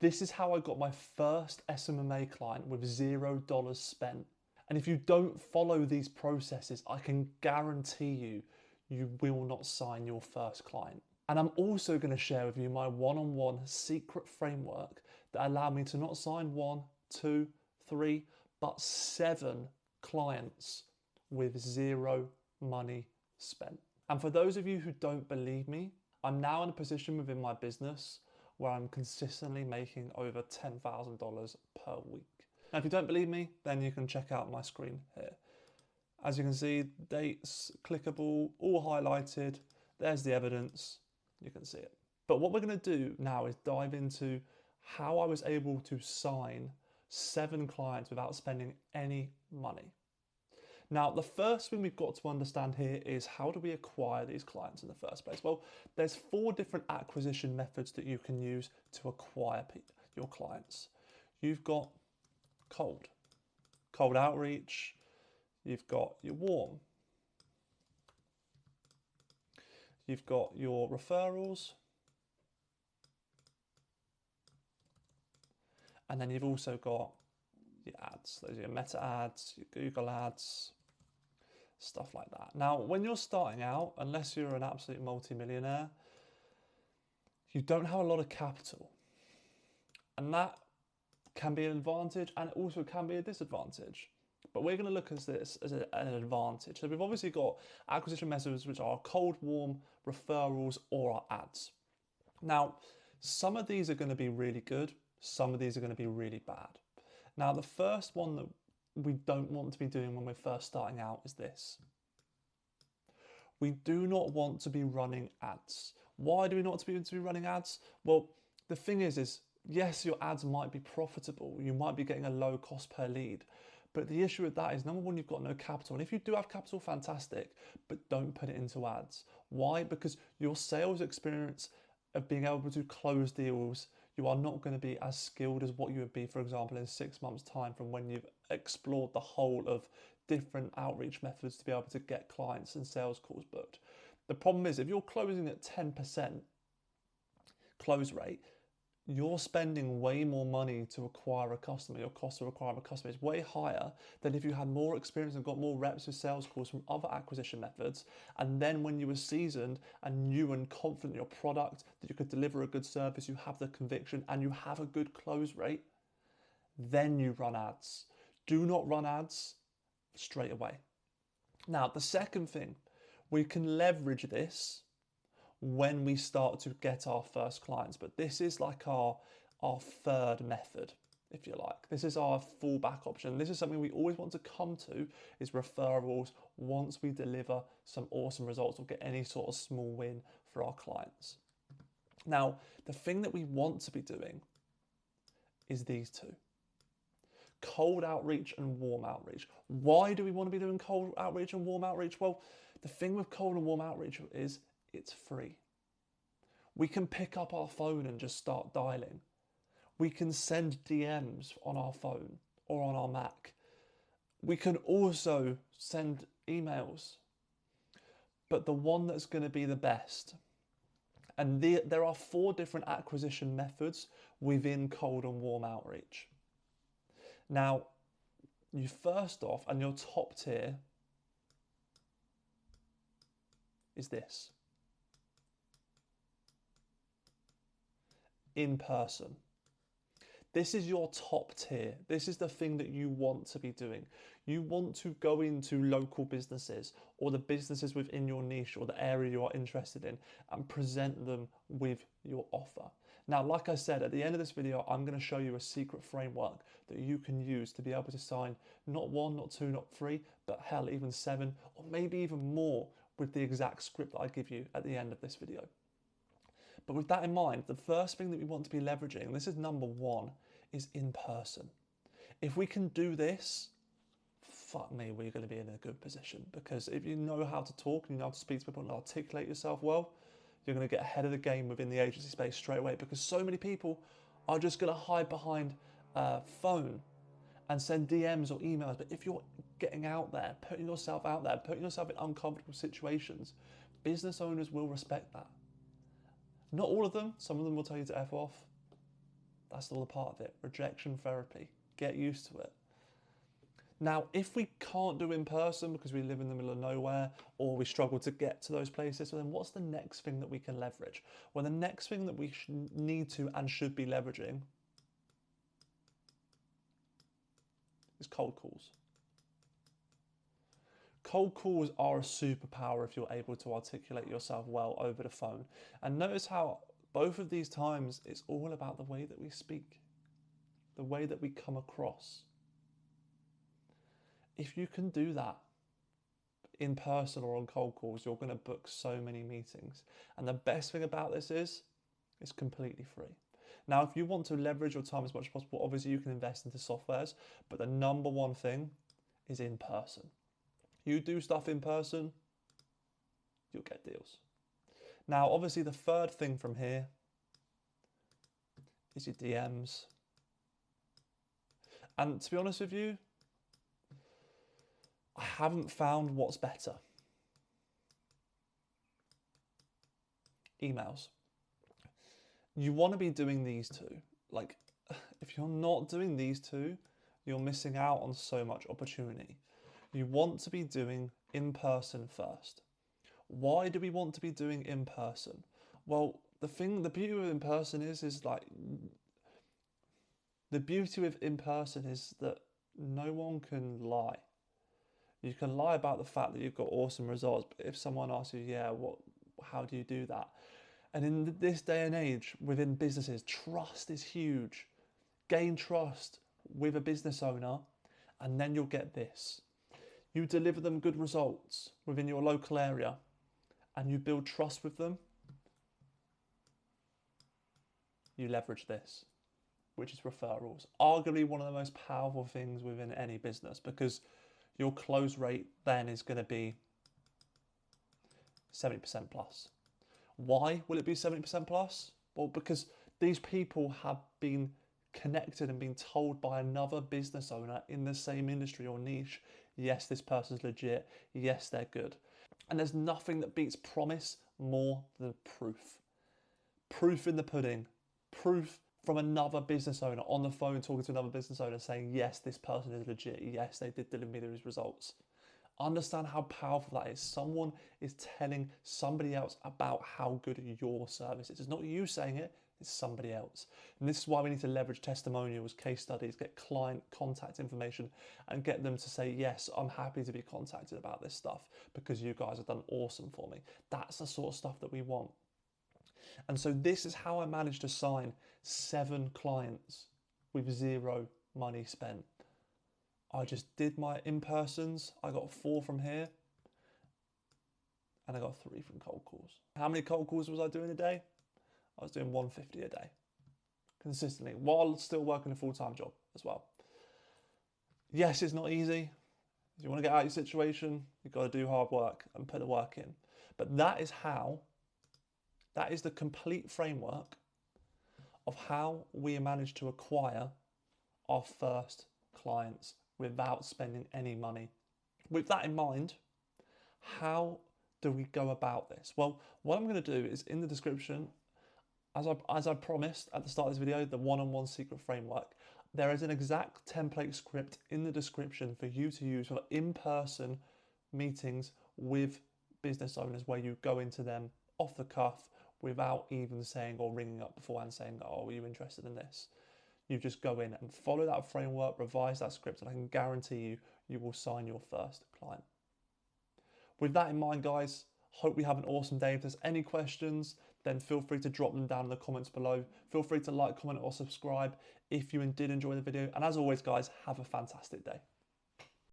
This is how I got my first SMMA client with $0 spent. And if you don't follow these processes, I can guarantee you will not sign your first client. And I'm also going to share with you my one-on-one secret framework that allowed me to not sign 1, 2, 3, but 7 clients with 0 money spent. And for those of you who don't believe me, I'm now in a position within my business where I'm consistently making over $10,000 per week. Now, if you don't believe me, then you can check out my screen here. As you can see, dates, clickable, all highlighted. There's the evidence. You can see it. But what we're going to do now is dive into how I was able to sign 7 clients without spending any money. Now, the first thing we've got to understand here is how do we acquire these clients in the first place? Well, there's 4 different acquisition methods that you can use to acquire your clients. You've got cold outreach, you've got your warm, you've got your referrals, and then you've also got your ads. Those are your meta ads, your Google ads, stuff like that. Now, when you're starting out, unless you're an absolute multi-millionaire, you don't have a lot of capital. And that can be an advantage and it also can be a disadvantage. But we're going to look at this as an advantage. So we've obviously got acquisition methods, which are cold, warm, referrals, or our ads. Now, some of these are going to be really good. Some of these are going to be really bad. Now, the first one that we don't want to be doing when we're first starting out is this. We do not want to be running ads. Why do we not want to be running ads? Well, the thing is yes, your ads might be profitable. You might be getting a low cost per lead. But the issue with that is, number one, you've got no capital. And if you do have capital, fantastic, but don't put it into ads. Why? Because your sales experience of being able to close deals, you are not going to be as skilled as what you would be, for example, in 6 months' time from when you've explored the whole of different outreach methods to be able to get clients and sales calls booked. The problem is, if you're closing at 10% close rate, you're spending way more money to acquire a customer. Your cost to acquire a customer is way higher than if you had more experience and got more reps with sales calls from other acquisition methods. And then when you were seasoned and new and confident in your product, that you could deliver a good service, you have the conviction and you have a good close rate, then you run ads. Do not run ads straight away. Now, the second thing, we can leverage this when we start to get our first clients, but this is like our third method, if you like. This is our fallback option. This is something we always want to come to, is referrals once we deliver some awesome results or get any sort of small win for our clients. Now, the thing that we want to be doing is these two. Cold outreach and warm outreach. Why do we want to be doing cold outreach and warm outreach? Well, the thing with cold and warm outreach is it's free. We can pick up our phone and just start dialing. We can send DMs on our phone or on our Mac. We can also send emails. But the one that's going to be the best, and there are 4 different acquisition methods within cold and warm outreach. Now, you first off, and your top tier is this. In person. This is your top tier. This is the thing that you want to be doing. You want to go into local businesses or the businesses within your niche or the area you are interested in and present them with your offer. Now, like I said, at the end of this video, I'm going to show you a secret framework that you can use to be able to sign not 1, not 2, not 3, but hell, even 7, or maybe even more with the exact script that I give you at the end of this video. But with that in mind, the first thing that we want to be leveraging, and this is number 1, is in person. If we can do this, fuck me, we're going to be in a good position. Because if you know how to talk and you know how to speak to people and articulate yourself well, you're going to get ahead of the game within the agency space straight away. Because so many people are just going to hide behind a phone and send DMs or emails. But if you're getting out there, putting yourself out there, putting yourself in uncomfortable situations, business owners will respect that. Not all of them. Some of them will tell you to F off. That's all a part of it. Rejection therapy. Get used to it. Now, if we can't do in person because we live in the middle of nowhere or we struggle to get to those places, so then what's the next thing that we can leverage? Well, the next thing that we need to and should be leveraging is cold calls. Cold calls are a superpower if you're able to articulate yourself well over the phone. And notice how both of these times it's all about the way that we speak, the way that we come across. If you can do that in person or on cold calls, you're going to book so many meetings. And the best thing about this is it's completely free. Now, if you want to leverage your time as much as possible, obviously you can invest into softwares, but the number one thing is in person. You do stuff in person, you'll get deals. Now, obviously the third thing from here is your DMs. And to be honest with you, I haven't found what's better. Emails. You want to be doing these two. Like, if you're not doing these two, you're missing out on so much opportunity. You want to be doing in person first. Why do we want to be doing in person? Well, the beauty of in person is like, the beauty of in person is that no one can lie. You can lie about the fact that you've got awesome results, but if someone asks you, yeah, how do you do that? And in this day and age, within businesses, trust is huge. Gain trust with a business owner, and then you'll get this. You deliver them good results within your local area, and you build trust with them. You leverage this, which is referrals. Arguably one of the most powerful things within any business, because your close rate then is going to be 70% plus. Why will it be 70% plus? Well, because these people have been connected and been told by another business owner in the same industry or niche, yes, this person's legit, yes, they're good. And there's nothing that beats promise more than proof. Proof in the pudding. Proof from another business owner on the phone talking to another business owner saying, yes, this person is legit. Yes, they did deliver me these results. Understand how powerful that is. Someone is telling somebody else about how good your service is. It's not you saying it, it's somebody else. And this is why we need to leverage testimonials, case studies, get client contact information and get them to say, yes, I'm happy to be contacted about this stuff because you guys have done awesome for me. That's the sort of stuff that we want. And so this is how I managed to sign 7 clients with 0 money spent. I just did my in-persons. I got 4 from here and I got 3 from cold calls. How many cold calls was I doing a day? I was doing 150 a day consistently while still working a full-time job as well. Yes, it's not easy. If you want to get out of your situation, you've got to do hard work and put the work in. But that is the complete framework of how we managed to acquire our first clients without spending any money. With that in mind, how do we go about this? Well, what I'm going to do is in the description, as I promised at the start of this video, the one-on-one secret framework, there is an exact template script in the description for you to use for in-person meetings with business owners where you go into them off the cuff without even saying or ringing up beforehand saying, oh, are you interested in this? You just go in and follow that framework, revise that script, and I can guarantee you, you will sign your first client. With that in mind, guys, hope we have an awesome day. If there's any questions, then feel free to drop them down in the comments below. Feel free to like, comment, or subscribe if you did enjoy the video. And as always, guys, have a fantastic day.